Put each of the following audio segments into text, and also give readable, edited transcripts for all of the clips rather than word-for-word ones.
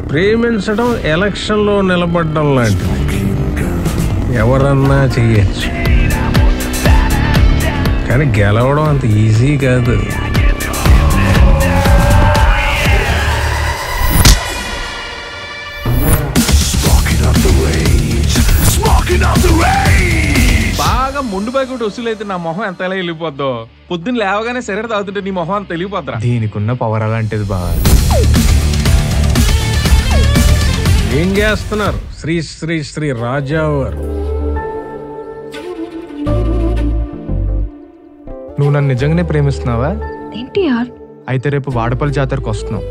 ప్రేమించడం ఎలక్షన్లో నిలబడడం లాంటిది. ఎవరన్నా చెయ్యొచ్చు, కానీ గెలవడం అంత ఈజీ కాదు. బాగా ముందు బైకు వసూలు అయితే నా మొహం ఎంత ఎలా వెళ్ళిపోద్దో. పొద్దున్న లేవగానే శరీరం తాగుతుంటే నీ మొహం అంత వెళ్ళిపోద్దా. దీనికున్న పవర్ అలాంటిది బాగా. ఏం చేస్తున్నారు శ్రీ శ్రీ శ్రీ రాజా గారు? నువ్వు నన్ను నిజంగానే ప్రేమిస్తున్నావా? ఎన్టీఆర్ అయితే రేపు వాడపల్లి జాతరకు వస్తున్నావు.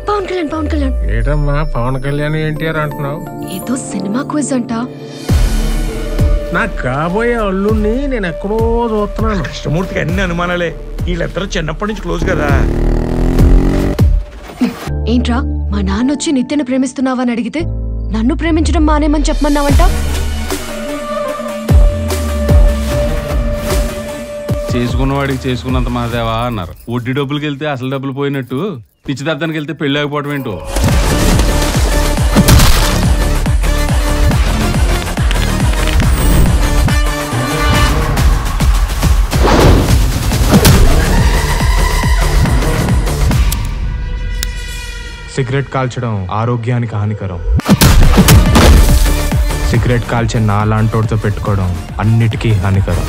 పవన్ కళ్యాణ్ ఏటమ్మా పవన్ కళ్యాణ్ ఎన్టీఆర్ అంటున్నావు? ఏదో సినిమా క్విజ్ అంట. నాకు కాబోయే అల్లుడిని నేను ఎక్కడో చూస్తున్నాను. కృష్ణమూర్తికి అన్ని అనుమానాలే. వీళ్ళిద్దరూ చిన్నప్పటి నుంచి క్లోజ్ కదా. ఏంట్రా మా నాన్న వచ్చి నిత్యను ప్రేమిస్తున్నావని అడిగితే నన్ను ప్రేమించడం మానేమని చెప్పమన్నావంట. చేసుకున్నవాడికి చేసుకున్నంత మాదేవా అన్నారు. వడ్డీ డబ్బులకి వెళ్తే అసలు డబ్బులు పోయినట్టు, నిశ్చితార్థానికి వెళ్తే పెళ్లి ఆగిపోవడం ఏంటో. సిగరెట్ కాల్చడం ఆరోగ్యానికి హానికరం. సిగరెట్ కాల్చే నాలాంటోడితో పెట్టుకోవడం అన్నిటికీ హానికరం.